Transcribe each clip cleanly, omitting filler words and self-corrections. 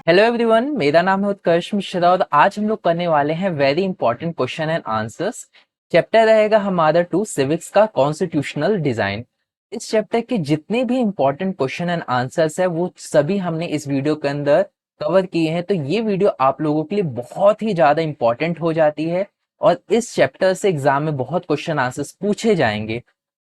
Hello everyone, मेरा नाम है उत्कर्ष मिश्रा और आज हम लोग करने वाले हैं very important question and answers. Chapter रहेगा हमारा सिविक्स का कॉन्स्टिट्यूशनल डिजाइन। इस चैप्टर के जितने भी इंपॉर्टेंट क्वेश्चन एंड आंसर्स है वो सभी हमने इस वीडियो के अंदर कवर किए हैं। तो ये वीडियो आप लोगों के लिए बहुत ही ज्यादा इंपॉर्टेंट हो जाती है और इस चैप्टर से एग्जाम में बहुत क्वेश्चन आंसर्स पूछे जाएंगे।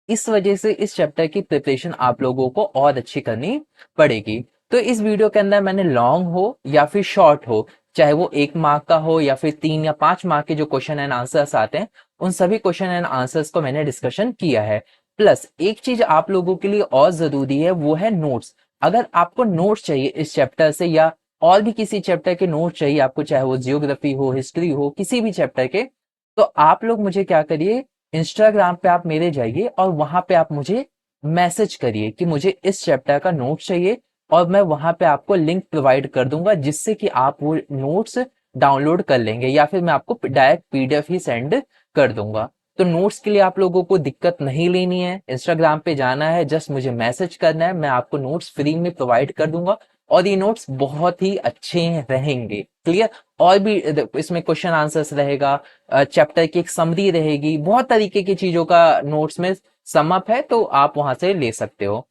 इस वजह से इस चैप्टर की प्रिपरेशन आप लोगों को और अच्छी करनी पड़ेगी। तो इस वीडियो के अंदर मैंने लॉन्ग हो या फिर शॉर्ट हो, चाहे वो 1 मार्क का हो या फिर 3 या 5 मार्क के जो क्वेश्चन एंड आंसर्स आते हैं, उन सभी क्वेश्चन एंड आंसर्स को मैंने डिस्कशन किया है। प्लस एक चीज आप लोगों के लिए और जरूरी है, वो है नोट्स। अगर आपको नोट्स चाहिए इस चैप्टर से या और भी किसी चैप्टर के नोट चाहिए आपको, चाहे वो जियोग्राफी हो, हिस्ट्री हो, किसी भी चैप्टर के, तो आप लोग मुझे क्या करिए, इंस्टाग्राम पे आप मेरे जाइए और वहां पे आप मुझे मैसेज करिए कि मुझे इस चैप्टर का नोट चाहिए और मैं वहां पे आपको लिंक प्रोवाइड कर दूंगा जिससे कि आप वो नोट्स डाउनलोड कर लेंगे या फिर मैं आपको डायरेक्ट पीडीएफ ही सेंड कर दूंगा। तो नोट्स के लिए आप लोगों को दिक्कत नहीं लेनी है, इंस्टाग्राम पे जाना है, जस्ट मुझे मैसेज करना है, मैं आपको नोट्स फ्री में प्रोवाइड कर दूंगा और ये नोट्स बहुत ही अच्छे रहेंगे। क्लियर? और भी इसमें क्वेश्चन आंसर्स रहेगा, चैप्टर की एक समरी रहेगी, बहुत तरीके की चीजों का नोट्स में समअप है, तो आप वहां से ले सकते हो।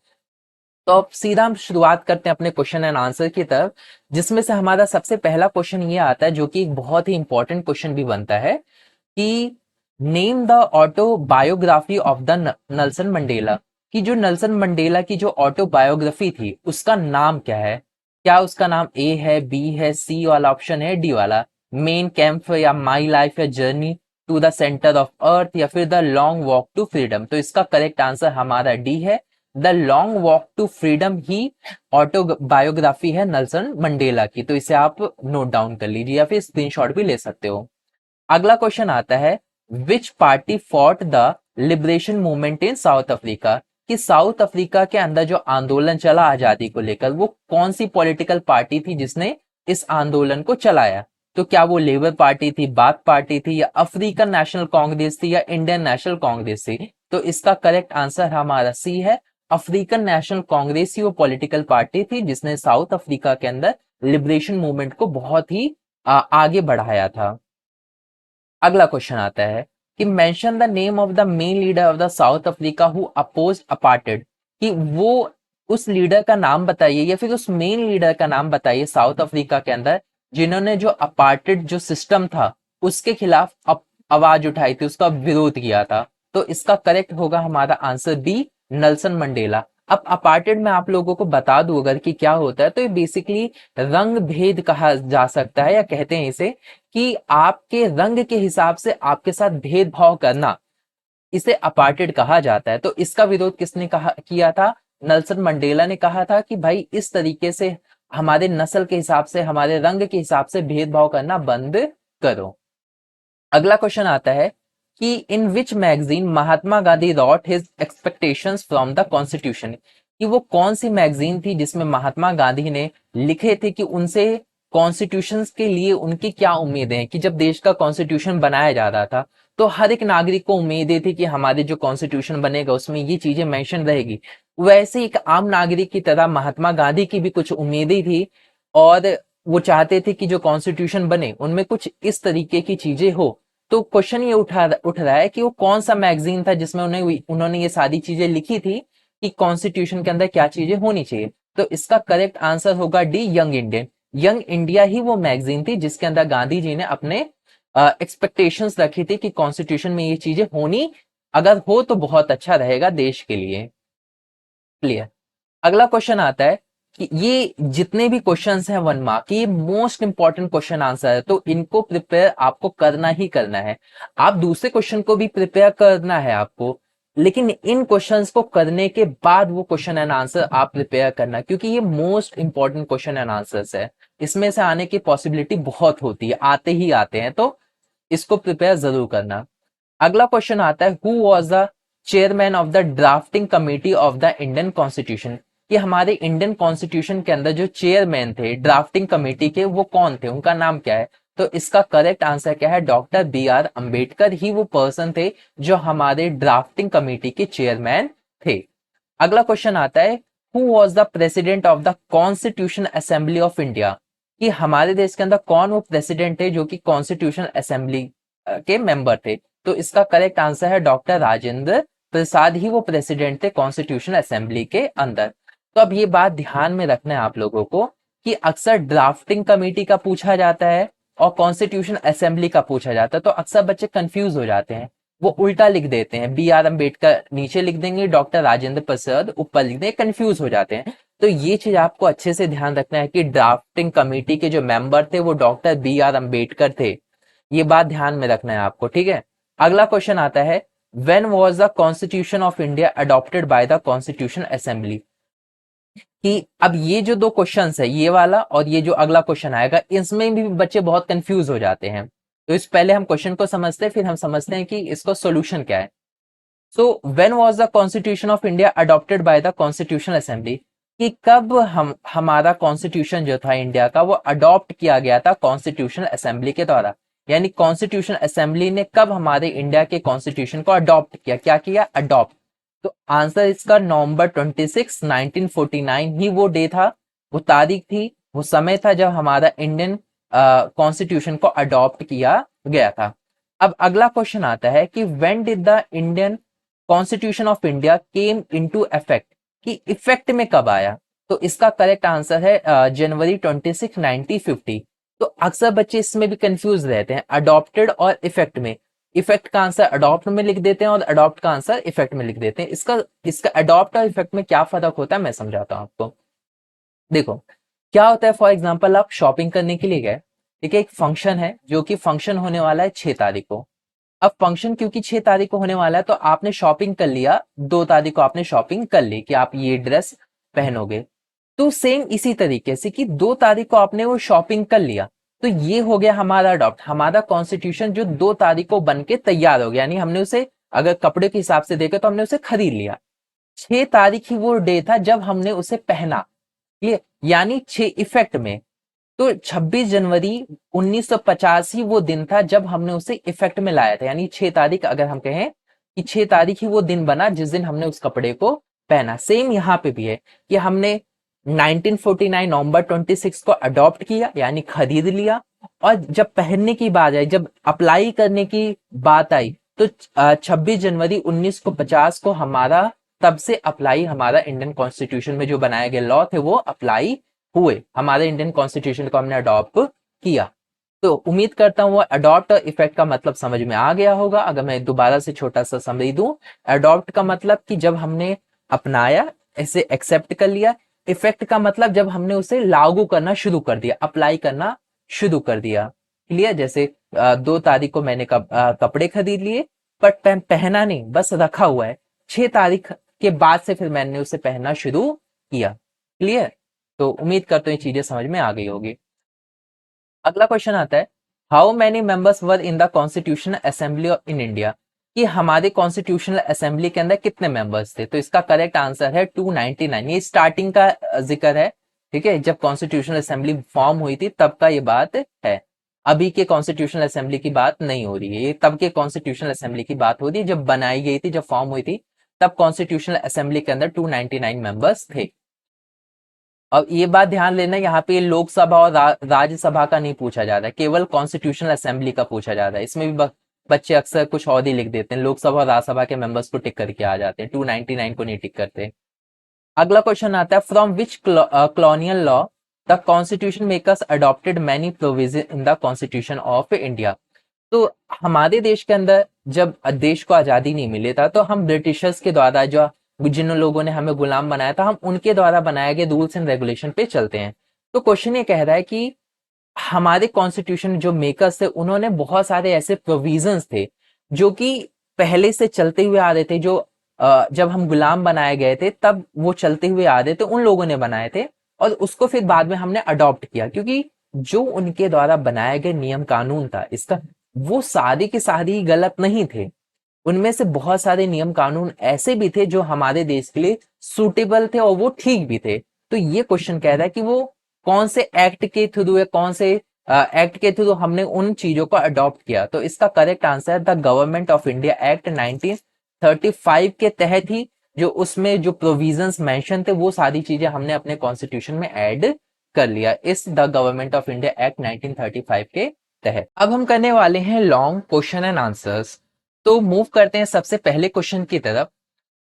तो अब सीधा हम शुरुआत करते हैं अपने क्वेश्चन एंड आंसर की तरफ, जिसमें से हमारा सबसे पहला क्वेश्चन ये आता है, जो कि एक बहुत ही इंपॉर्टेंट क्वेश्चन भी बनता है कि name the autobiography of the Nelson Mandela. कि जो नेल्सन मंडेला की जो ऑटोबायोग्राफी थी उसका नाम क्या है? क्या उसका नाम ए है, बी है, सी वाला ऑप्शन है, डी वाला? मेन कैंप या माई लाइफ या journey to the centre of earth या फिर the long walk to freedom? तो इसका करेक्ट आंसर हमारा डी है, the long walk to freedom ही ऑटोबायोग्राफी है नेल्सन मंडेला की। तो इसे आप नोट डाउन कर लीजिए या फिर स्क्रीनशॉट भी ले सकते हो। अगला क्वेश्चन आता है, विच party fought the liberation movement in south Africa? कि साउथ अफ्रीका के अंदर जो आंदोलन चला आजादी को लेकर, वो कौन सी पॉलिटिकल पार्टी थी जिसने इस आंदोलन को चलाया? तो क्या वो लेबर पार्टी थी, बाथ पार्टी थी, या अफ्रीकन नेशनल कांग्रेस थी, या इंडियन नेशनल कांग्रेस थी? तो इसका करेक्ट आंसर हमारा सी है, अफ्रीकन नेशनल कांग्रेस ही वो पॉलिटिकल पार्टी थी जिसने साउथ अफ्रीका के अंदर लिबरेशन मूवमेंट को बहुत ही आगे बढ़ाया था। अगला क्वेश्चन आता है कि mention the name of the main leader of the South Africa who oppose apartheid. कि वो उस लीडर का नाम बताइए या फिर उस मेन लीडर का नाम बताइए साउथ अफ्रीका के अंदर जिन्होंने जो अपार्टेड जो सिस्टम था उसके खिलाफ आवाज उठाई थी, उसका विरोध किया था। तो इसका करेक्ट होगा हमारा आंसर बी, नेल्सन मंडेला। अब अपार्टेड में आप लोगों को बता दूं अगर कि क्या होता है, तो ये बेसिकली रंग भेद कहा जा सकता है, या कहते हैं इसे कि आपके रंग के हिसाब से आपके साथ भेदभाव करना, इसे अपार्टेड कहा जाता है। तो इसका विरोध किसने कहा किया था? नेल्सन मंडेला ने कहा था कि भाई इस तरीके से हमारे नस्ल के हिसाब से, हमारे रंग के हिसाब से भेदभाव करना बंद करो। अगला क्वेश्चन आता है कि in which magazine Mahatma Gandhi wrote his expectations from the constitution? कि वो कौन सी मैगजीन थी जिसमें महात्मा गांधी ने लिखे थे कि उनसे कॉन्स्टिट्यूशन के लिए उनकी क्या उम्मीदें हैं। कि जब देश का कॉन्स्टिट्यूशन बनाया जा रहा था तो हर एक नागरिक को उम्मीदें थी कि हमारे जो कॉन्स्टिट्यूशन बनेगा उसमें ये चीजें मेंशन रहेगी। वैसे एक आम नागरिक की तरह महात्मा गांधी की भी कुछ उम्मीदें थी और वो चाहते थे कि जो कॉन्स्टिट्यूशन बने उनमें कुछ इस तरीके की चीजें हो। तो क्वेश्चन ये उठ रहा है कि वो कौन सा मैगजीन था जिसमें उन्होंने ये सारी चीजें लिखी थी कि कॉन्स्टिट्यूशन के अंदर क्या चीजें होनी चाहिए। तो इसका करेक्ट आंसर होगा D, young Indian. Young India ही वो मैगजीन थी जिसके अंदर गांधी जी ने अपने एक्सपेक्टेशंस रखी थी कि कॉन्स्टिट्यूशन में ये चीजें होनी, अगर हो तो बहुत अच्छा रहेगा देश के लिए। क्लियर? अगला क्वेश्चन आता है कि ये जितने भी क्वेश्चंस हैं 1 मार्क, ये मोस्ट इंपॉर्टेंट क्वेश्चन आंसर है, तो इनको प्रिपेयर आपको करना ही करना है। आप दूसरे क्वेश्चन को भी प्रिपेयर करना है आपको, लेकिन इन क्वेश्चंस को करने के बाद वो क्वेश्चन एंड आंसर आप प्रिपेयर करना, क्योंकि ये most important question and answers है। इसमें से आने की पॉसिबिलिटी बहुत होती है, आते ही आते हैं, तो इसको प्रिपेयर जरूर करना। अगला क्वेश्चन आता है, who was the chairman of the drafting committee of the Indian constitution? कि हमारे इंडियन कॉन्स्टिट्यूशन के अंदर जो चेयरमैन थे ड्राफ्टिंग कमेटी के, वो कौन थे, उनका नाम क्या है? तो इसका करेक्ट आंसर क्या है? डॉक्टर बी आर अंबेडकर ही वो पर्सन थे जो हमारे ड्राफ्टिंग कमेटी के चेयरमैन थे। अगला क्वेश्चन आता है, who was the president of the constitution assembly of India? कि हमारे देश के अंदर कौन वो प्रेसिडेंट है जो कि कॉन्स्टिट्यूशनल असेंबली के मेंबर थे। तो इसका करेक्ट आंसर है डॉक्टर राजेंद्र प्रसाद ही वो प्रेसिडेंट थे कॉन्स्टिट्यूशनल असेंबली के अंदर। तो अब ये बात ध्यान में रखना है आप लोगों को कि अक्सर ड्राफ्टिंग कमेटी का पूछा जाता है और कॉन्स्टिट्यूशन असेंबली का पूछा जाता है, तो अक्सर बच्चे कंफ्यूज हो जाते हैं, वो उल्टा लिख देते हैं, बी आर अम्बेडकर नीचे लिख देंगे, डॉक्टर राजेंद्र प्रसाद ऊपर लिख देंगे, कंफ्यूज हो जाते हैं। तो ये चीज आपको अच्छे से ध्यान रखना है कि ड्राफ्टिंग कमेटी के जो मेंबर थे वो डॉक्टर बी आर अम्बेडकर थे। ये बात ध्यान में रखना है आपको, ठीक है। अगला क्वेश्चन आता है, when was the constitution of India adopted by the constitution assembly. कि अब ये जो दो क्वेश्चन है, ये वाला और ये जो अगला क्वेश्चन आएगा, इसमें भी बच्चे बहुत कंफ्यूज हो जाते हैं। तो इस पहले हम क्वेश्चन को समझते हैं, फिर हम समझते हैं कि इसको सोल्यूशन क्या है। So when was the constitution of India adopted by the constitution assembly, कि कब हमारा कॉन्स्टिट्यूशन जो था इंडिया का वो अडॉप्ट किया गया था कॉन्स्टिट्यूशन असेंबली के द्वारा। यानी कॉन्स्टिट्यूशन असेंबली ने कब हमारे इंडिया के कॉन्स्टिट्यूशन को अडॉप्ट किया, क्या किया, अडॉप्ट। तो आंसर इसका नवंबर 26 1949 ही वो डे था, वो तारीख थी, वो समय था जब हमारा इंडियन कॉन्स्टिट्यूशन को अडॉप्ट किया गया था। अब अगला क्वेश्चन आता है कि when did the Indian constitution of India came into effect, कि इफेक्ट में कब आया। तो इसका करेक्ट आंसर है जनवरी 26 1950। तो अक्सर बच्चे इसमें भी कंफ्यूज रहते हैं अडॉप्टेड और इफेक्ट में। इफेक्ट का आंसर अडॉप्ट में लिख देते हैं और अडॉप्ट का आंसर इफेक्ट में लिख देते हैं। इसका इसका अडॉप्ट और इफेक्ट में क्या फर्क होता है मैं समझाता हूं आपको। देखो क्या होता है, फॉर एग्जाम्पल आप शॉपिंग करने के लिए गए, ठीक है, एक फंक्शन है जो कि फंक्शन होने वाला है 6 तारीख को। अब फंक्शन क्योंकि 6 तारीख को होने वाला है तो आपने शॉपिंग कर लिया, 2 तारीख को आपने शॉपिंग कर ली कि आप ये ड्रेस पहनोगे। तो सेम इसी तरीके से कि 2 तारीख को आपने वो शॉपिंग कर लिया, तो ये हो गया हमारा अडॉप्ट, हमारा कॉन्स्टिट्यूशन जो 2 तारीख को बन के तैयार हो गया। यानी हमने उसे अगर कपड़े के हिसाब से देखे तो हमने उसे खरीद लिया। 6 तारीख ही वो डे था जब हमने उसे पहना, ये यानी 6 इफेक्ट में। तो 26 जनवरी 1950 ही वो दिन था जब हमने उसे इफेक्ट में लाया था। यानी 6 तारीख अगर हम कहें कि 6 तारीख ही वो दिन बना जिस दिन हमने उस कपड़े को पहना। सेम यहाँ पे भी है कि हमने 1949 नवंबर 26 को अडॉप्ट किया यानी खरीद लिया, और जब पहनने की बात आई, जब अप्लाई करने की बात आई, तो 26 जनवरी 1950 को हमारा तब से अप्लाई, हमारा इंडियन कॉन्स्टिट्यूशन में जो बनाए गए लॉ थे वो अप्लाई हुए, हमारे इंडियन कॉन्स्टिट्यूशन को हमने अडॉप्ट किया। तो उम्मीद करता हूँ वो अडॉप्ट और इफेक्ट का मतलब समझ में आ गया होगा। अगर मैं दोबारा से छोटा सा समझ दूं, अडॉप्ट का मतलब कि जब हमने अपनाया, इसे एक्सेप्ट कर लिया। इफेक्ट का मतलब जब हमने उसे लागू करना शुरू कर दिया, अप्लाई करना शुरू कर दिया। क्लियर, जैसे 2 तारीख को मैंने कपड़े खरीद लिए, बट पहना नहीं, बस रखा हुआ है। 6 तारीख के बाद से फिर मैंने उसे पहनना शुरू किया। क्लियर, तो उम्मीद करते हैं चीजें समझ में आ गई होगी। अगला क्वेश्चन आता है, how many members were in the constitutional assembly in India, कि हमारे कॉन्स्टिट्यूशनल असेंबली के अंदर कितने मेंबर्स थे। तो इसका करेक्ट आंसर है 299। ये स्टार्टिंग का जिक्र है, ठीक है, जब कॉन्स्टिट्यूशनल असेंबली फॉर्म हुई थी तब का ये बात है। अभी के कॉन्स्टिट्यूशनल असेंबली की बात नहीं हो रही है, ये तब के कॉन्स्टिट्यूशनल असेंबली की बात हो रही है जब बनाई गई थी, जब फॉर्म हुई थी, तब कॉन्स्टिट्यूशनल असेंबली के अंदर 299 मेंबर्स थे। अब ये बात ध्यान लेना, यहाँ पे लोकसभा और राज्यसभा का नहीं पूछा जा रहा है, केवल कॉन्स्टिट्यूशनल असेंबली का पूछा जा रहा है। इसमें भी बच्चे अक्सर कुछ और ही लिख देते हैं, लोकसभा और राज्यसभा के मेंबर्स को टिक करके आ जाते हैं, 299 को नहीं टिक करते। अगला क्वेश्चन आता है, from which colonial law the constitution makers adopted many provision in the constitution of India. तो हमारे देश के अंदर जब देश को आजादी नहीं मिले था तो हम ब्रिटिशर्स के द्वारा, जो जिन लोगों ने हमें गुलाम बनाया था, हम उनके द्वारा बनाए गए रूल्स एंड रेगुलेशन पे चलते हैं। तो क्वेश्चन ये कह रहा है कि हमारे कॉन्स्टिट्यूशन जो मेकर्स थे उन्होंने बहुत सारे ऐसे प्रोविजंस थे जो कि पहले से चलते हुए आ रहे थे, जो जब हम गुलाम बनाए गए थे तब वो चलते हुए आ रहे थे, उन लोगों ने बनाए थे, और उसको फिर बाद में हमने अडॉप्ट किया, क्योंकि जो उनके द्वारा बनाए गए नियम कानून था इसका, वो सारे के सारे गलत नहीं थे। उनमें से बहुत सारे नियम कानून ऐसे भी थे जो हमारे देश के लिए सूटेबल थे और वो ठीक भी थे। तो ये क्वेश्चन कह रहा है कि वो कौन से एक्ट के थ्रू या कौन से एक्ट के थ्रू हमने उन चीजों को अडॉप्ट किया। तो इसका करेक्ट आंसर है the government of India act 1935 के तहत ही, जो उसमें जो प्रोविजंस मेंशन थे वो सारी चीजें हमने अपने कॉन्स्टिट्यूशन में ऐड कर लिया इस the government of India act 1935 के तहत। अब हम करने वाले हैं लॉन्ग क्वेश्चन एंड आंसर्स। तो मूव करते हैं सबसे पहले क्वेश्चन की तरफ।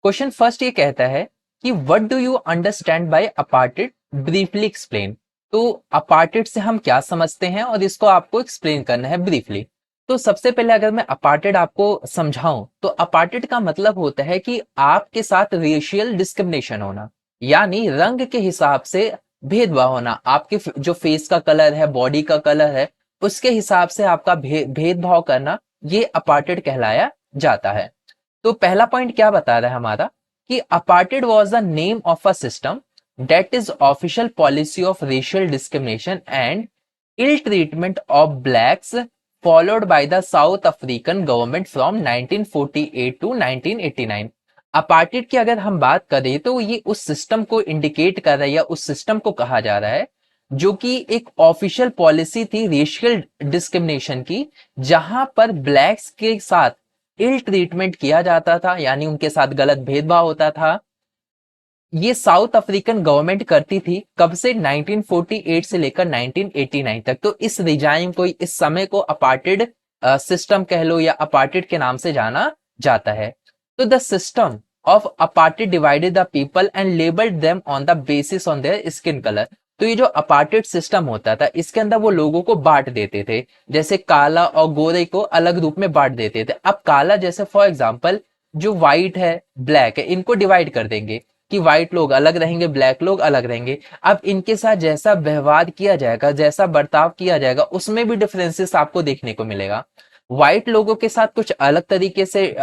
क्वेश्चन फर्स्ट ये कहता है कि what do you understand by apartheid, briefly explain. तो अपार्टेड से हम क्या समझते हैं और इसको आपको एक्सप्लेन करना है ब्रीफली। तो सबसे पहले अगर मैं अपार्टेड आपको समझाऊं तो अपार्टेड का मतलब होता है कि आपके साथ रेशियल डिस्क्रिमिनेशन होना, यानी रंग के हिसाब से भेदभाव होना। आपके जो फेस का कलर है, बॉडी का कलर है, उसके हिसाब से आपका भेदभाव करना, ये अपार्टेड कहलाया जाता है। तो पहला पॉइंट क्या बता रहा है हमारा कि apartheid was the name of a system that is official policy of racial discrimination and ill treatment of blacks followed by the South African government from 1948 to 1989। Apartheid की अगर हम बात करें तो ये उस सिस्टम को इंडिकेट कर रहा है या उस सिस्टम को कहा जा रहा है जो कि एक ऑफिशियल पॉलिसी थी रेशियल डिस्क्रिमिनेशन की, जहां पर ब्लैक्स के साथ इल ट्रीटमेंट किया जाता था, यानी उनके साथ गलत भेदभाव होता था। ये साउथ अफ्रीकन गवर्नमेंट करती थी कब से, 1948 से लेकर 1989 तक। तो इस रिजाइम को, इस समय को अपार्टेड सिस्टम कह लो या अपार्टेड के नाम से जाना जाता है। तो the system of apartheid divided the people and labelled them on the basis on their skin colour. तो ये जो अपार्टेड सिस्टम होता था, इसके अंदर वो लोगों को बांट देते थे, जैसे काला और गोरे को अलग रूप में बांट देते थे। अब काला जैसे फॉर एग्जांपल जो व्हाइट है, ब्लैक है, इनको डिवाइड कर देंगे कि व्हाइट लोग अलग रहेंगे, ब्लैक लोग अलग रहेंगे। अब इनके साथ जैसा व्यवहार किया जाएगा, जैसा बर्ताव किया जाएगा, उसमें भी डिफरेंसेस आपको देखने को मिलेगा। व्हाइट लोगों के साथ कुछ अलग तरीके से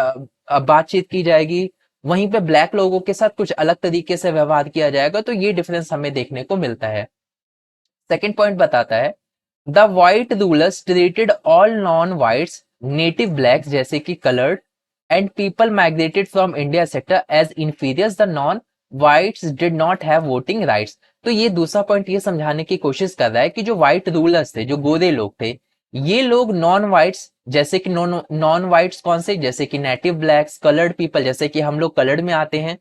बातचीत की जाएगी, वहीं पे ब्लैक लोगों के साथ कुछ अलग तरीके से व्यवहार किया जाएगा। तो ये डिफरेंस हमें देखने को मिलता है। सेकेंड पॉइंट बताता है the white rulers treated all non whites, native blacks जैसे कि coloured and people migrated from India sector as inferiors, the non whites did not have voting rights. तो ये दूसरा पॉइंट ये समझाने की कोशिश कर रहा है कि जो व्हाइट रूलर्स थे, जो गोरे लोग थे, ये लोग नॉन व्हाइट्स जैसे कि नॉन व्हाइट्स कौन से, जैसे कि नेटिव ब्लैक्स, कलर्ड पीपल जैसे कि हम लोग कलर्ड में आते हैं,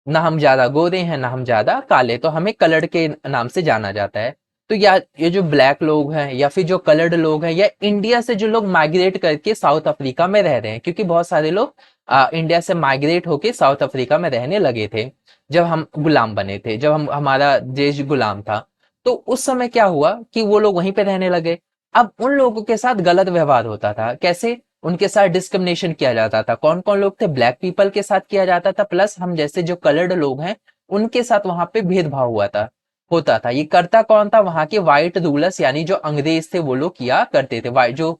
ना हम ज्यादा गोरे हैं ना हम ज्यादा काले, तो हमें कलर्ड के नाम से जाना जाता है। तो या ये जो ब्लैक लोग हैं या फिर जो कलर्ड लोग हैं, या इंडिया से जो लोग माइग्रेट करके साउथ अफ्रीका में रह रहे हैं, क्योंकि बहुत सारे लोग इंडिया से माइग्रेट होके साउथ अफ्रीका में रहने लगे थे जब हम गुलाम बने थे, जब हम हमारा देश गुलाम था। तो उस समय क्या हुआ कि वो लोग वहीं पे रहने लगे। अब उन लोगों के साथ गलत व्यवहार होता था। कैसे? उनके साथ डिस्क्रिमिनेशन किया जाता था। कौन कौन लोग थे? ब्लैक पीपल के साथ किया जाता था, प्लस हम जैसे जो कलर्ड लोग हैं उनके साथ वहां पे भेदभाव हुआ था, होता था। ये करता कौन था? वहां के व्हाइट रूलर्स, यानी जो अंग्रेज थे वो लोग किया करते थे। वाइट जो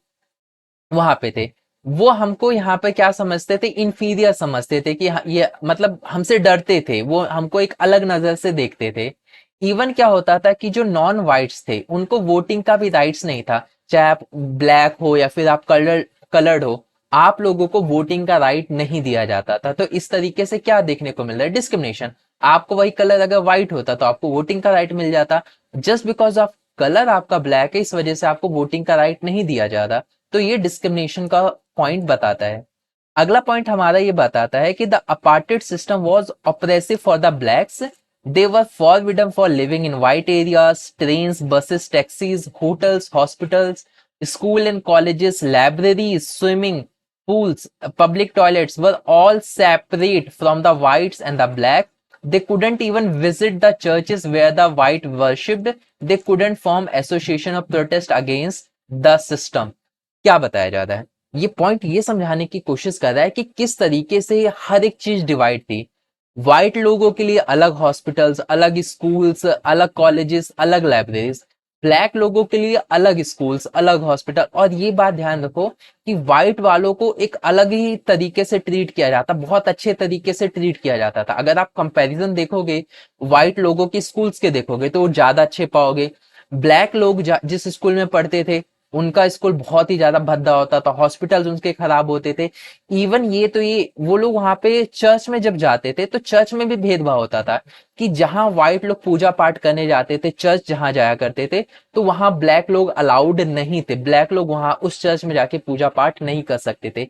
वहां पे थे वो हमको यहाँ पे क्या समझते थे? इंफीरियर समझते थे कि ये मतलब हमसे डरते थे, वो हमको एक अलग नजर से देखते थे। इवन क्या होता था कि जो नॉन व्हाइट्स थे उनको वोटिंग का भी राइट्स नहीं था। चाहे आप ब्लैक हो या फिर आप कलर्ड हो, आप लोगों को वोटिंग का राइट नहीं दिया जाता था। तो इस तरीके से क्या देखने को मिल रहा है? डिस्क्रिमिनेशन। आपको वही कलर अगर व्हाइट होता तो आपको वोटिंग का राइट मिल जाता, जस्ट बिकॉज ऑफ कलर आपका ब्लैक है, इस वजह से आपको वोटिंग का राइट नहीं दिया जा रहा। तो ये डिस्क्रिमिनेशन का पॉइंट बताता है। अगला पॉइंट हमारा ये बताता है कि the apartheid system was oppressive for the blacks, they were forbidden for living in white areas, trains, buses, taxis, hotels, hospitals, school and colleges, libraries, swimming pools, public toilets were all separate from the whites and the black. They couldn't even visit the churches where the white worshipped. They couldn't form association of protest against the system. क्या बताया जा रहा है? ये point ये समझाने की कोशिश कर रहा है कि किस तरीके से हर एक चीज डिवाइड थी। व्हाइट लोगों के लिए अलग हॉस्पिटल्स, अलग स्कूल्स, अलग कॉलेजेस, अलग लाइब्रेरीज, ब्लैक लोगों के लिए अलग स्कूल्स, अलग हॉस्पिटल। और ये बात ध्यान रखो कि व्हाइट वालों को एक अलग ही तरीके से ट्रीट किया जाता, बहुत अच्छे तरीके से ट्रीट किया जाता था। अगर आप कंपैरिजन देखोगे व्हाइट लोगों के स्कूल्स के देखोगे तो ज्यादा अच्छे पाओगे। ब्लैक लोग जिस स्कूल में पढ़ते थे उनका स्कूल बहुत ही ज्यादा भद्दा होता था, हॉस्पिटल्स उनके खराब होते थे। इवन ये तो ये वो लोग वहां पे चर्च में जब जाते थे तो चर्च में भी भेदभाव होता था कि जहां व्हाइट लोग पूजा पाठ करने जाते थे, चर्च जहां जाया करते थे, तो वहां ब्लैक लोग अलाउड नहीं थे। ब्लैक लोग वहां उस चर्च में जाके पूजा पाठ नहीं कर सकते थे।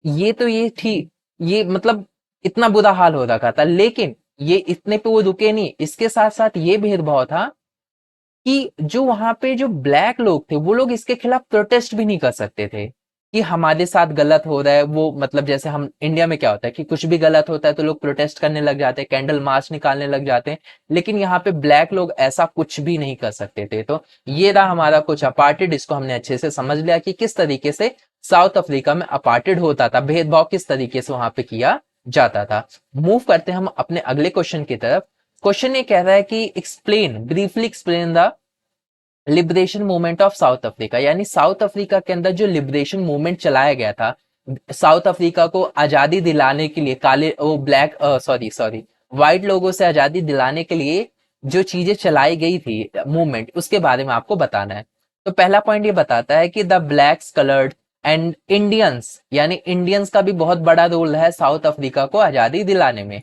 ये तो ये ठीक, ये मतलब इतना बुरा हाल हो रखा था। लेकिन ये इतने पे वो रुके नहीं, इसके साथ साथ ये भेदभाव था कि जो वहां पे जो ब्लैक लोग थे वो लोग इसके खिलाफ प्रोटेस्ट भी नहीं कर सकते थे कि हमारे साथ गलत हो रहा है। वो मतलब जैसे हम इंडिया में क्या होता है कि कुछ भी गलत होता है तो लोग प्रोटेस्ट करने लग जाते हैं, कैंडल मार्च निकालने लग जाते हैं, लेकिन यहाँ पे ब्लैक लोग ऐसा कुछ भी नहीं कर सकते थे। तो ये रहा हमारा कुछ अपार्टेड, इसको हमने अच्छे से समझ लिया कि किस तरीके से साउथ अफ्रीका में अपार्टेड होता था, भेदभाव किस तरीके से वहां पे किया जाता था। मूव करते हैं हम अपने अगले क्वेश्चन की तरफ। क्वेश्चन ये कह रहा है कि explain, briefly explain the liberation movement of South Africa, यानी साउथ अफ्रीका के अंदर जो लिबरेशन मूवमेंट चलाया गया था साउथ अफ्रीका को आजादी दिलाने के लिए, काले वो ब्लैक सॉरी सॉरी व्हाइट लोगों से आजादी दिलाने के लिए जो चीजें चलाई गई थी मूवमेंट, उसके बारे में आपको बताना है। तो पहला पॉइंट ये बताता है कि the blacks coloured and Indians, यानी इंडियंस का भी बहुत बड़ा रोल है साउथ अफ्रीका को आजादी दिलाने में।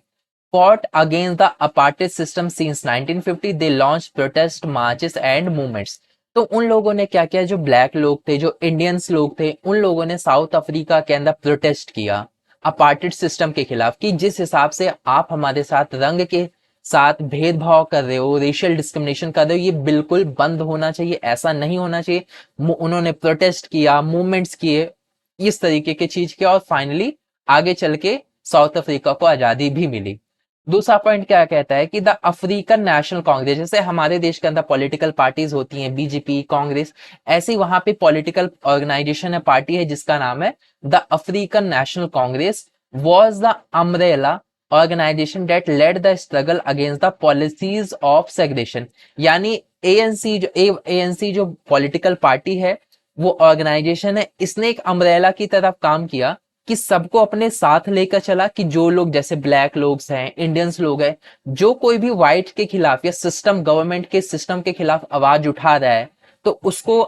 fought against the apartheid system since 1950. They launched protest marches and movements. तो उन लोगों ने क्या किया, जो ब्लैक लोग थे, जो इंडियंस लोग थे, उन लोगों ने साउथ अफ्रीका के अंदर प्रोटेस्ट किया अपार्टेड सिस्टम के खिलाफ कि जिस हिसाब से आप हमारे साथ रंग के साथ भेदभाव कर रहे हो, रेशियल डिस्क्रिमिनेशन कर रहे हो, ये बिल्कुल बंद होना चाहिए, ऐसा नहीं होना चाहिए। उन्होंने प्रोटेस्ट किया, मूवमेंट्स किए, इस तरीके की चीज किया, और फाइनली आगे चल के साउथ अफ्रीका को आजादी भी मिली। दूसरा पॉइंट क्या कहता है कि द अफ्रीकन नेशनल कांग्रेस, जैसे हमारे देश के अंदर पॉलिटिकल पार्टीज होती हैं, बीजेपी, कांग्रेस, ऐसी वहां पे पॉलिटिकल ऑर्गेनाइजेशन है, पार्टी है जिसका नाम है the African National Congress, was the umbrella organisation that led the struggle against the policies of segregation. यानी एएनसी जो पॉलिटिकल पार्टी है, वो ऑर्गेनाइजेशन है, इसने एक अम्ब्रेला की तरफ काम किया कि सबको अपने साथ लेकर चला कि जो लोग जैसे ब्लैक लोग हैं, इंडियंस लोग हैं, जो कोई भी व्हाइट के खिलाफ या सिस्टम, गवर्नमेंट के सिस्टम के खिलाफ आवाज उठा रहा है, तो उसको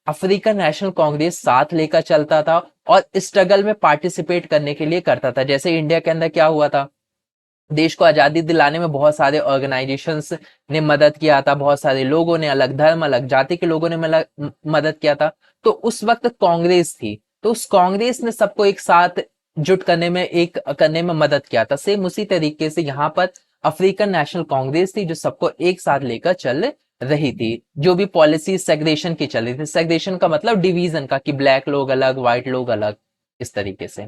अफ्रीकन नेशनल कांग्रेस साथ लेकर चलता था और स्ट्रगल में पार्टिसिपेट करने के लिए करता था। जैसे इंडिया के अंदर क्या हुआ था, देश को आजादी दिलाने में बहुत सारे ऑर्गेनाइजेशंस ने मदद किया था, बहुत सारे लोगों ने, अलग धर्म अलग जाति के लोगों ने मदद किया था। तो उस वक्त कांग्रेस थी, तो उस कांग्रेस ने सबको एक साथ जुट करने में, एक करने में मदद किया था। सेम उसी तरीके से यहाँ पर अफ्रीकन नेशनल कांग्रेस थी जो सबको एक साथ लेकर चल रही थी, जो भी पॉलिसी सेग्रेगेशन की चल रही थी। सेग्रेगेशन का मतलब डिवीजन का, कि ब्लैक लोग अलग, व्हाइट लोग अलग, इस तरीके से।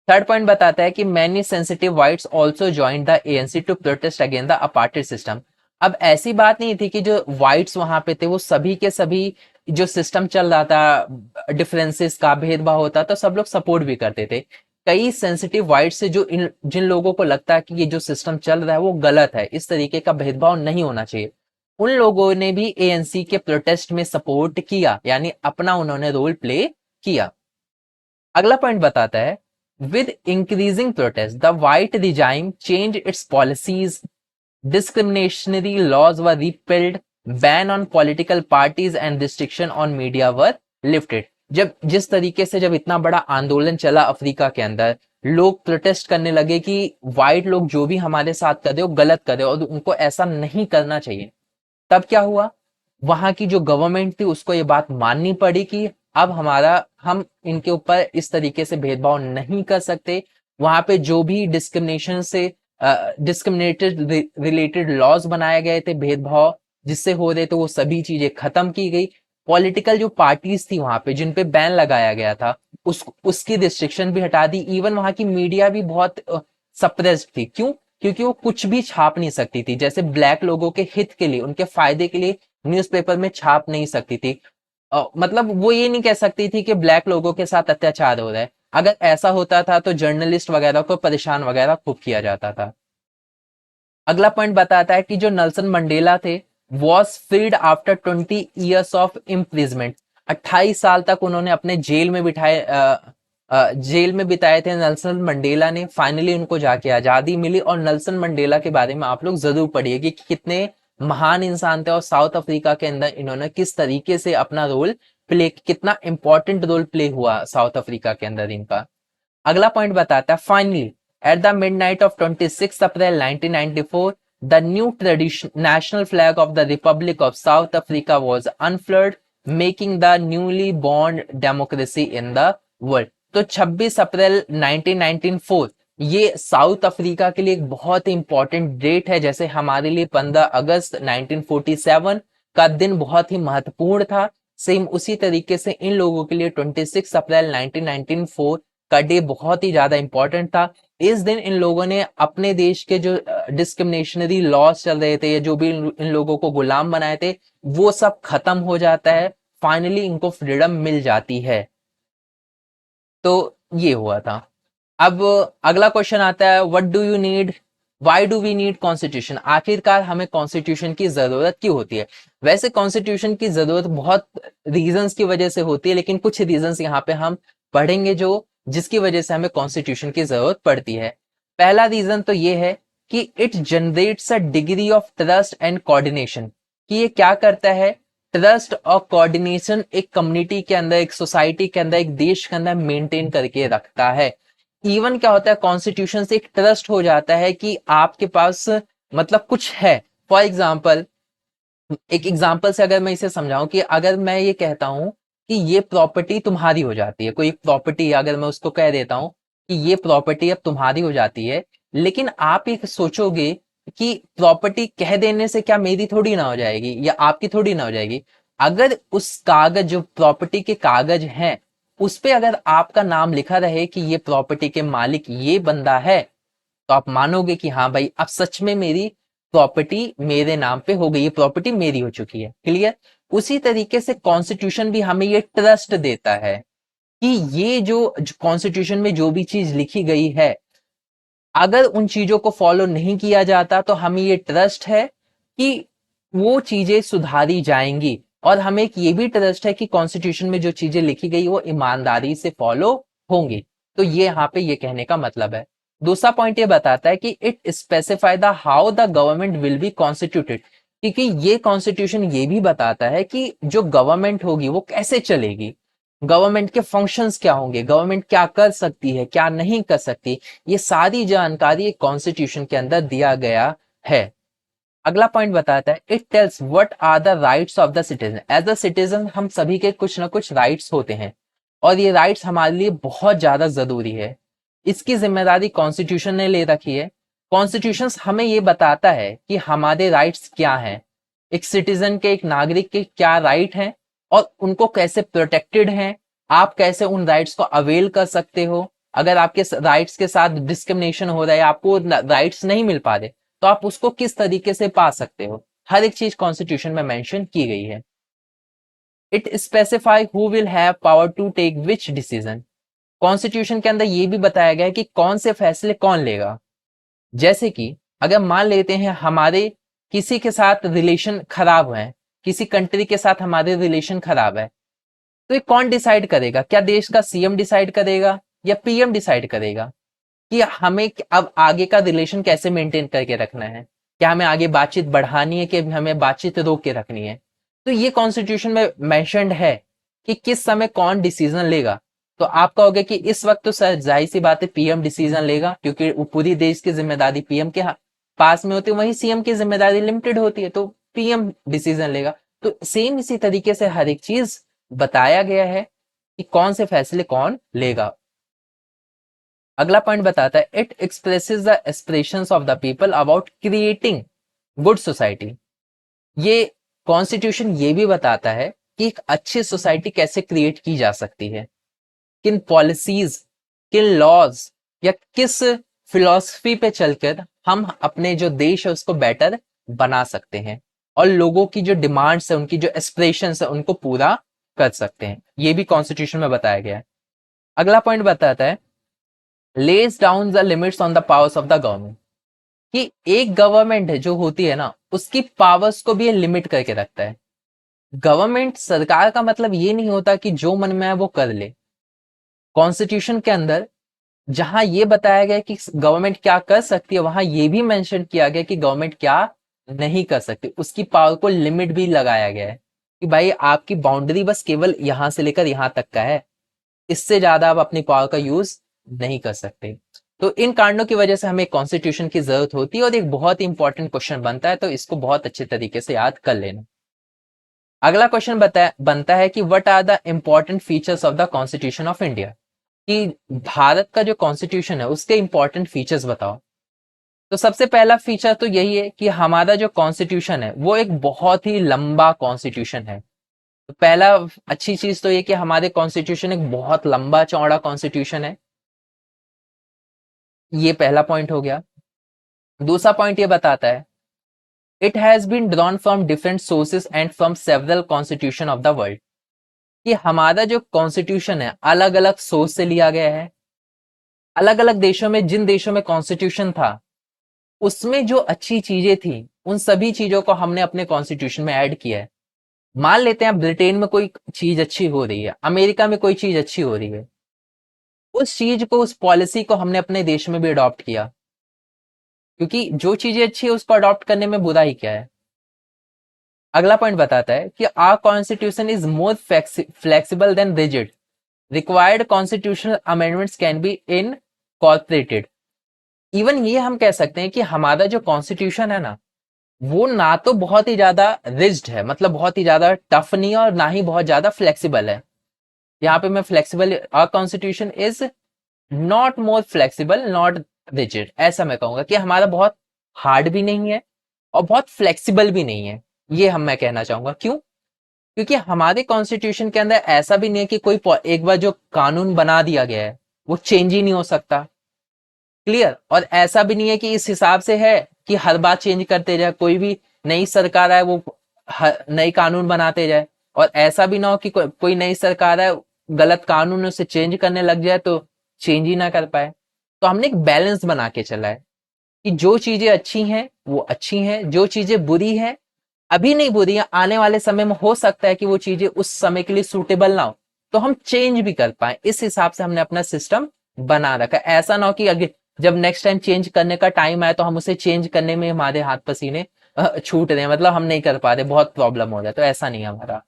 थर्ड पॉइंट बताता है कि many sensitive whites also joined the ANC to protest against the apartheid system. अब ऐसी बात नहीं थी कि जो व्हाइट्स वहां पे थे वो सभी के सभी, जो सिस्टम चल रहा था, डिफरेंसेस का भेदभाव होता था, सब लोग सपोर्ट भी करते थे। कई सेंसिटिव व्हाइट से जो जिन लोगों को लगता है कि ये जो सिस्टम चल रहा है वो गलत है, इस तरीके का भेदभाव नहीं होना चाहिए, उन लोगों ने भी एएनसी के प्रोटेस्ट में सपोर्ट किया, यानी अपना उन्होंने रोल प्ले किया। अगला पॉइंट बताता है with increasing protest the white regime change it's policies, discriminatory laws were repealed, ban on political parties and restriction on media were lifted। जब जिस तरीके से जब इतना बड़ा आंदोलन चला अफ्रीका के अंदर, लोग प्रोटेस्ट करने लगे कि व्हाइट लोग जो भी हमारे साथ कर रहे हो गलत कर रहे हो और उनको ऐसा नहीं करना चाहिए, तब क्या हुआ, वहां की जो गवर्नमेंट थी उसको ये बात माननी पड़ी कि अब हम इनके ऊपर इस तरीके से भेदभाव नहीं कर सकते। वहां पे जो भी डिस्क्रिमिनेशन से डिस्क्रिमिनेटेड रिलेटेड लॉज बनाए गए थे, भेदभाव जिससे हो रहे थे, वो सभी चीजें खत्म की गई। पॉलिटिकल जो पार्टीज थी वहां पे जिन पे बैन लगाया गया था, उसकी रिस्ट्रिक्शन भी हटा दी। इवन वहां की मीडिया भी बहुत सप्रेस्ड थी। क्यों? क्योंकि वो कुछ भी छाप नहीं सकती थी, जैसे ब्लैक लोगों के हित के लिए, उनके फायदे के लिए न्यूज़पेपर में छाप नहीं सकती थी। मतलब वो ये नहीं कह सकती थी कि ब्लैक लोगों के साथ अत्याचार हो रहा है। अगर ऐसा होता था तो जर्नलिस्ट वगैरह को परेशान वगैरह खूब किया जाता था। अगला पॉइंट बताता है कि जो नेल्सन मंडेला थे was freed after 20 years of imprisonment. 28 साल तक उन्होंने अपने जेल में बिताए थे नेल्सन मंडेला ने। फाइनली उनको जाके आजादी मिली, और नेल्सन मंडेला के बारे में आप लोग जरूर पढ़िए कि कितने महान इंसान थे, और साउथ अफ्रीका के अंदर इन्होंने किस तरीके से अपना रोल प्ले, कितना इंपॉर्टेंट रोल प्ले हुआ साउथ अफ्रीका के अंदर इनका। अगला पॉइंट बताता है finally at the midnight of 26 April 1994 the new tradition national flag of the republic of South Africa was unfurled, making the newly born democracy in the world. तो 26 April 1994, ये south Africa के लिए एक बहुत ही important date है, जैसे हमारे लिए 15 अगस्त 1947 का दिन बहुत ही महत्वपूर्ण था, सेम उसी तरीके से इन लोगों के लिए 26 अप्रैल 1994 का डे बहुत ही ज्यादा इंपॉर्टेंट था। इस दिन इन लोगों ने अपने देश के जो डिस्क्रिमिनेशनरी लॉज चल रहे थे या जो भी इन लोगों को गुलाम बनाए थे, वो सब खत्म हो जाता है, फाइनली इनको फ्रीडम मिल जाती है। तो ये हुआ था। अब अगला क्वेश्चन आता है, what do you need, why do we need constitution, आखिरकार हमें कॉन्स्टिट्यूशन की जरूरत क्यों होती है। वैसे कॉन्स्टिट्यूशन की जरूरत बहुत रीजंस की वजह से होती है, लेकिन कुछ रीजंस यहाँ पे हम पढ़ेंगे जो जिसकी वजह से हमें कॉन्स्टिट्यूशन की जरूरत पड़ती है। पहला रीजन तो ये है कि it generates a degree of trust and coordination, कि ये क्या करता है, ट्रस्ट और कोऑर्डिनेशन एक कम्युनिटी के अंदर, एक सोसाइटी के अंदर, एक देश के अंदर मेंटेन करके रखता है। इवन क्या होता है, कॉन्स्टिट्यूशन से एक ट्रस्ट हो जाता है कि आपके पास मतलब कुछ है। फॉर एग्जाम्पल, एक एग्जाम्पल से अगर मैं इसे समझाऊं, कि अगर मैं ये कहता हूं कि ये प्रॉपर्टी तुम्हारी हो जाती है, कोई प्रॉपर्टी अगर मैं उसको कह देता हूं कि ये प्रॉपर्टी अब तुम्हारी हो जाती है, लेकिन आप ये सोचोगे कि प्रॉपर्टी कह देने से क्या मेरी थोड़ी ना हो जाएगी या आपकी थोड़ी ना हो जाएगी। अगर उस कागज, जो प्रॉपर्टी के कागज हैं, उस पे अगर आपका नाम लिखा रहे कि ये प्रॉपर्टी के मालिक ये बंदा है, तो आप मानोगे कि हाँ भाई अब सच में मेरी प्रॉपर्टी मेरे नाम पे हो गई, ये प्रॉपर्टी मेरी हो चुकी है। क्लियर। उसी तरीके से कॉन्स्टिट्यूशन भी हमें ये ट्रस्ट देता है कि ये जो कॉन्स्टिट्यूशन में जो भी चीज लिखी गई है, अगर उन चीजों को फॉलो नहीं किया जाता तो हमें ये ट्रस्ट है कि वो चीजें सुधारी जाएंगी, और हमें एक ये भी ट्रस्ट है कि कॉन्स्टिट्यूशन में जो चीजें लिखी गई वो ईमानदारी से फॉलो होंगी। तो ये यहाँ पे ये कहने का मतलब है। दूसरा पॉइंट ये बताता है कि it specify the how the government will be constituted, क्योंकि ये कॉन्स्टिट्यूशन ये भी बताता है कि जो गवर्नमेंट होगी वो कैसे चलेगी, गवर्नमेंट के फंक्शंस क्या होंगे, गवर्नमेंट क्या कर सकती है, क्या नहीं कर सकती, ये सारी जानकारी एक कॉन्स्टिट्यूशन के अंदर दिया गया है। अगला पॉइंट बताता है, it tells what are the rights of the citizen. As a citizen हम सभी के कुछ ना कुछ राइट्स होते हैं, और ये राइट्स हमारे लिए बहुत ज्यादा जरूरी है। इसकी जिम्मेदारी कॉन्स्टिट्यूशन ने ले रखी है। कॉन्स्टिट्यूशन हमें ये बताता है कि हमारे राइट्स क्या हैं, एक सिटीजन के, एक नागरिक के क्या राइट हैं, और उनको कैसे प्रोटेक्टेड हैं, आप कैसे उन राइट्स को अवेल कर सकते हो। अगर आपके राइट्स के साथ डिस्क्रिमिनेशन हो रहा है, आपको राइट्स नहीं मिल पा रहे, तो आप उसको किस तरीके से पा सकते हो, हर एक चीज कॉन्स्टिट्यूशन में मेंशन की गई है। It specify who will have power to take which decision. Constitution के अंदर ये भी बताया गया है कि कौन से फैसले कौन लेगा। जैसे कि अगर मान लेते हैं हमारे किसी के साथ रिलेशन खराब है, किसी कंट्री के साथ हमारे रिलेशन खराब है, तो ये कौन डिसाइड करेगा, क्या देश का सीएम डिसाइड करेगा या पीएम डिसाइड करेगा कि हमें अब आगे का रिलेशन कैसे मेंटेन करके रखना है, क्या हमें आगे बातचीत बढ़ानी है कि हमें बातचीत रोक के रखनी है। तो ये कॉन्स्टिट्यूशन में मेंशन्ड है कि किस समय कौन डिसीजन लेगा। तो आप कहोगे कि इस वक्त तो सर जाहिर सी बात है पीएम डिसीजन लेगा, क्योंकि वो पूरी देश की जिम्मेदारी पीएम के पास में होती है, वहीं सीएम की जिम्मेदारी लिमिटेड होती है, तो पीएम डिसीजन लेगा। तो सेम इसी तरीके से हर एक चीज बताया गया है कि कौन से फैसले कौन लेगा। अगला पॉइंट बताता है, it expresses the aspirations of the people about creating good society. ये कॉन्स्टिट्यूशन ये भी बताता है कि एक अच्छी सोसाइटी कैसे क्रिएट की जा सकती है, किन पॉलिसीज, किन लॉज या किस फिलॉसफी पे चलकर हम अपने जो देश है उसको बेटर बना सकते हैं, और लोगों की जो डिमांड्स है, उनकी जो एस्पिरेशंस है, उनको पूरा कर सकते हैं। ये भी कॉन्स्टिट्यूशन में बताया गया है। अगला पॉइंट बताता है, lays down the limits on the powers of the government, कि एक गवर्नमेंट है जो होती है ना, उसकी पावर्स को भी ये लिमिट करके रखता है। गवर्नमेंट, सरकार का मतलब ये नहीं होता कि जो मन में है वो कर ले। कॉन्स्टिट्यूशन के अंदर जहां ये बताया गया कि गवर्नमेंट क्या कर सकती है, वहां ये भी मेंशन किया गया कि गवर्नमेंट क्या नहीं कर सकती, उसकी पावर को लिमिट भी लगाया गया है कि भाई आपकी बाउंड्री बस केवल यहां से लेकर यहां तक का है, इससे ज्यादा आप अपनी पावर का यूज नहीं कर सकते। तो इन कारणों की वजह से हमें कॉन्स्टिट्यूशन की जरूरत होती है, और एक बहुत ही इंपॉर्टेंट क्वेश्चन बनता है, तो इसको बहुत अच्छे तरीके से याद कर लेना। अगला क्वेश्चन बनता है कि what are the important features of the constitution of India. कि भारत का जो कॉन्स्टिट्यूशन है उसके इंपॉर्टेंट फीचर्स बताओ। तो सबसे पहला फीचर तो यही है कि हमारा जो कॉन्स्टिट्यूशन है वो एक बहुत ही लंबा कॉन्स्टिट्यूशन है। तो पहला अच्छी चीज तो ये कि हमारे कॉन्स्टिट्यूशन एक बहुत लंबा चौड़ा कॉन्स्टिट्यूशन है। ये पहला पॉइंट हो गया। दूसरा पॉइंट ये बताता है it has been drawn from different sources and from several constitution of the world, कि हमारा जो कॉन्स्टिट्यूशन है अलग अलग सोर्स से लिया गया है। अलग अलग देशों में जिन देशों में कॉन्स्टिट्यूशन था उसमें जो अच्छी चीजें थी उन सभी चीजों को हमने अपने कॉन्स्टिट्यूशन में ऐड किया है। मान लेते हैं ब्रिटेन में कोई चीज अच्छी हो रही है, अमेरिका में कोई चीज अच्छी हो रही है, उस चीज को उस पॉलिसी को हमने अपने देश में भी अडॉप्ट किया, क्योंकि जो चीजें अच्छी है उसको अडॉप्ट करने में बुराई क्या है। अगला पॉइंट बताता है कि our constitution is more flexible than rigid, required constitutional amendments can be incorporated. Even ये हम कह सकते हैं कि हमारा जो कॉन्स्टिट्यूशन है ना वो ना तो बहुत ही ज्यादा रिज्ड है, मतलब बहुत ही ज्यादा टफ नहीं है, और ना ही बहुत ज्यादा फ्लेक्सिबल है। यहाँ पे मैं flexible, our constitution is not more flexible not rigid, ऐसा मैं कहूंगा कि हमारा बहुत हार्ड भी नहीं है और बहुत फ्लेक्सिबल भी नहीं है। ये मैं कहना चाहूंगा। क्यों? क्योंकि हमारे कॉन्स्टिट्यूशन के अंदर ऐसा भी नहीं है कि कोई एक बार जो कानून बना दिया गया है वो चेंज ही नहीं हो सकता। क्लियर? और ऐसा भी नहीं है कि इस हिसाब से है कि हर बार चेंज करते जाए, कोई भी नई सरकार आए वो नई कानून बनाते जाए, और ऐसा भी ना हो कि कोई नई सरकार आए गलत कानून उसे चेंज करने लग जाए तो चेंज ही ना कर पाए। तो हमने एक बैलेंस बना के चला है कि जो चीजें अच्छी हैं वो अच्छी हैं, जो चीजें बुरी हैं अभी नहीं बुरी है, आने वाले समय में हो सकता है कि वो चीजें उस समय के लिए सूटेबल ना हो तो हम चेंज भी कर पाए। इस हिसाब से हमने अपना सिस्टम बना रखा है। ऐसा ना हो कि अगर जब नेक्स्ट टाइम चेंज करने का टाइम आए तो हम उसे चेंज करने में हमारे हाथ पसीने छूट रहे हैं, मतलब हम नहीं कर पा रहे, बहुत प्रॉब्लम हो रहा है। तो ऐसा नहीं है हमारा।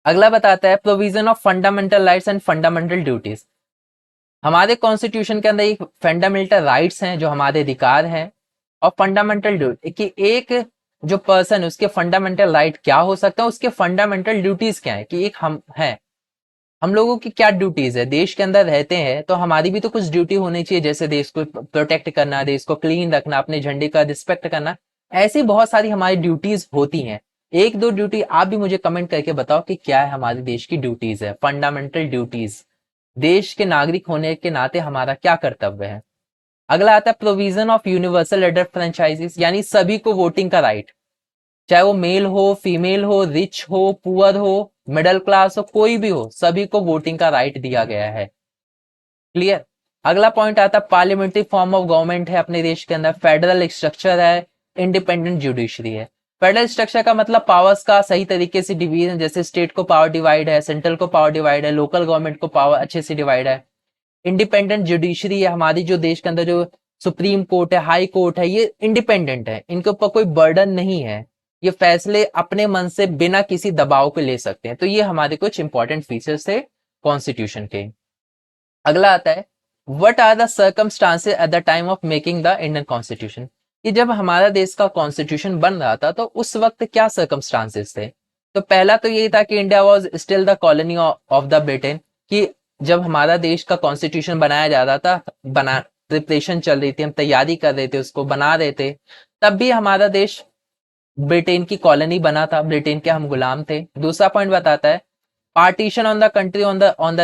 अगला बताता है provision of fundamental rights and fundamental duties. हमारे कॉन्स्टिट्यूशन के अंदर एक फंडामेंटल राइट्स हैं जो हमारे अधिकार हैं, और फंडामेंटल ड्यूटी कि एक जो पर्सन उसके फंडामेंटल राइट क्या हो सकता है, उसके फंडामेंटल ड्यूटीज क्या है, कि एक हम लोगों की क्या ड्यूटीज है। देश के अंदर रहते हैं तो हमारी भी तो कुछ ड्यूटी होनी चाहिए, जैसे देश को प्रोटेक्ट करना, देश को क्लीन रखना, अपने झंडे का रिस्पेक्ट करना। ऐसी बहुत सारी हमारी ड्यूटीज होती हैं। एक दो ड्यूटी आप भी मुझे कमेंट करके बताओ कि क्या है हमारे देश की ड्यूटीज है, फंडामेंटल ड्यूटीज। देश के नागरिक होने के नाते हमारा क्या कर्तव्य है। अगला आता है provision of universal adult franchises, यानी सभी को वोटिंग का राइट, चाहे वो मेल हो, फीमेल हो, रिच हो, पुअर हो, मिडिल क्लास हो, कोई भी हो, सभी को वोटिंग का राइट दिया गया है। क्लियर? अगला पॉइंट आता है पार्लियामेंट्री फॉर्म ऑफ गवर्नमेंट है अपने देश के अंदर, फेडरल स्ट्रक्चर है, इंडिपेंडेंट जुडिशरी है। फेडरल स्ट्रक्चर का मतलब पावर्स का सही तरीके से डिवीजन, जैसे स्टेट को पावर डिवाइड है, सेंट्रल को पावर डिवाइड है, लोकल गवर्नमेंट को पावर अच्छे से डिवाइड है। इंडिपेंडेंट जुडिशरी है, हमारी जो देश के अंदर जो सुप्रीम कोर्ट है, हाई कोर्ट है, ये इंडिपेंडेंट है, इनके ऊपर कोई बर्डन नहीं है, ये फैसले अपने मन से बिना किसी दबाव के ले सकते हैं। तो ये हमारे कुछ इंपॉर्टेंट फीचर्स थे कॉन्स्टिट्यूशन के। अगला आता है what are the circumstances at the time of making the Indian constitution, कि जब हमारा देश का कॉन्स्टिट्यूशन बन रहा था तो उस वक्त क्या सर्कमस्टांसेस थे। तो पहला तो यही था कि India was still the colony of the Britain, कि जब हमारा देश का कॉन्स्टिट्यूशन बनाया जा रहा था, बना प्रिपरेशन चल रही थी, हम तैयारी कर रहे थे, उसको बना रहे थे, तब भी हमारा देश ब्रिटेन की कॉलोनी बना था, ब्रिटेन के हम गुलाम थे। दूसरा पॉइंट बताता है partition on the country on the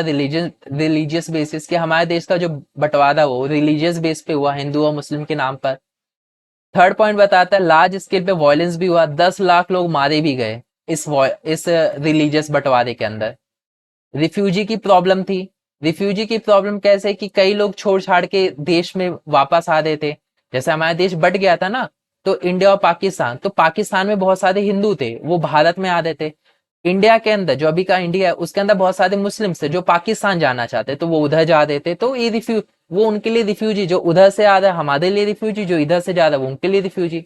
religious basis, कि हमारे देश का जो बंटवारा वो रिलीजियस बेस पे हुआ, हिंदू और मुस्लिम के नाम पर। थर्ड पॉइंट बताता है लार्ज स्केल पे वायलेंस भी हुआ, 10 लाख लोग मारे भी गए इस रिलीजियस बंटवारे के अंदर। रिफ्यूजी की प्रॉब्लम थी। रिफ्यूजी की प्रॉब्लम कैसे, कि कई लोग छोड़ छाड़ के देश में वापस आ रहे थे, जैसे हमारा देश बट गया था ना, तो इंडिया और पाकिस्तान, तो पाकिस्तान में बहुत सारे हिंदू थे वो भारत में आ रहे थे। इंडिया के अंदर जो अभी का इंडिया है उसके अंदर बहुत सारे मुस्लिम थे जो पाकिस्तान जाना चाहते, तो वो उधर जा रहे थे, तो ये वो उनके लिए रिफ्यूजी, जो उधर से आ रहा है हमारे लिए रिफ्यूजी, जो इधर से जा रहा है वो उनके लिए रिफ्यूजी।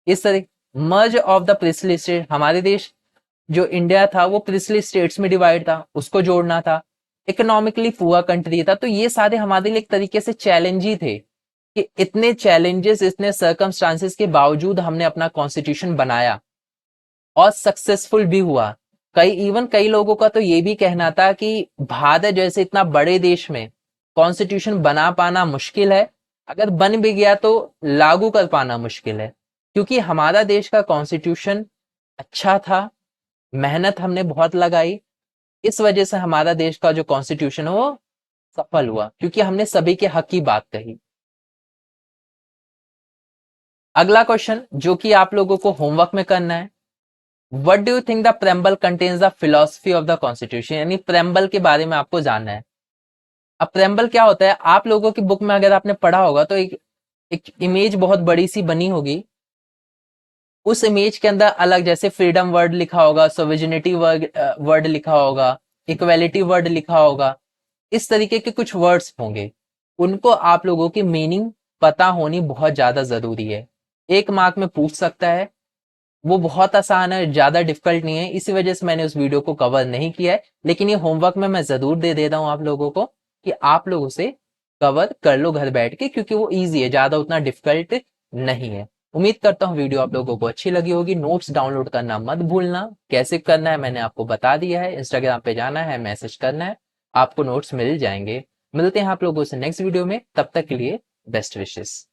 इस तरह मर्ज ऑफ द प्रिंसली स्टेट, हमारे देश जो इंडिया था वो प्रिंसली स्टेट्स में डिवाइड था, उसको जोड़ना था। इकोनॉमिकली पुअर कंट्री था। तो ये सारे हमारे लिए एक तरीके से चैलेंज ही थे, कि इतने चैलेंजेस, इतने सर्कमस्टांसेस के बावजूद हमने अपना कॉन्स्टिट्यूशन बनाया और सक्सेसफुल भी हुआ। कई लोगों का तो ये भी कहना था कि भारत जैसे इतना बड़े देश में कॉन्स्टिट्यूशन बना पाना मुश्किल है, अगर बन भी गया तो लागू कर पाना मुश्किल है, क्योंकि हमारा देश का कॉन्स्टिट्यूशन अच्छा था, मेहनत हमने बहुत लगाई, इस वजह से हमारा देश का जो कॉन्स्टिट्यूशन है वो सफल हुआ, क्योंकि हमने सभी के हक की बात कही। अगला क्वेश्चन जो कि आप लोगों को होमवर्क में करना है, what do you think the preamble contains the philosophy of the constitution, यानी प्रेम्बल के बारे में आपको जानना है। अब प्रेम्बल क्या होता है, आप लोगों की बुक में अगर आपने पढ़ा होगा तो एक इमेज बहुत बड़ी सी बनी होगी, उस इमेज के अंदर अलग जैसे फ्रीडम वर्ड लिखा होगा, सोविजिनिटी वर्ड लिखा होगा, इक्वेलिटी वर्ड लिखा होगा, इस तरीके के कुछ वर्ड्स होंगे, उनको आप लोगों की मीनिंग पता होनी बहुत ज्यादा जरूरी है। एक मार्क में पूछ सकता है, वो बहुत आसान है, ज्यादा डिफिकल्ट नहीं है, इसी वजह से मैंने उस वीडियो को कवर नहीं किया है, लेकिन ये होमवर्क में मैं जरूर दे रहा हूं आप लोगों को कि आप लोग उसे कवर कर लो घर बैठ के, क्योंकि वो इजी है, ज्यादा उतना डिफिकल्ट नहीं है। उम्मीद करता हूँ वीडियो आप लोगों को अच्छी लगी होगी। नोट्स डाउनलोड करना मत भूलना, कैसे करना है मैंने आपको बता दिया है, इंस्टाग्राम पे जाना है, मैसेज करना है, आपको नोट्स मिल जाएंगे। मिलते हैं आप लोगों से नेक्स्ट वीडियो में, तब तक के लिए बेस्ट विशेस।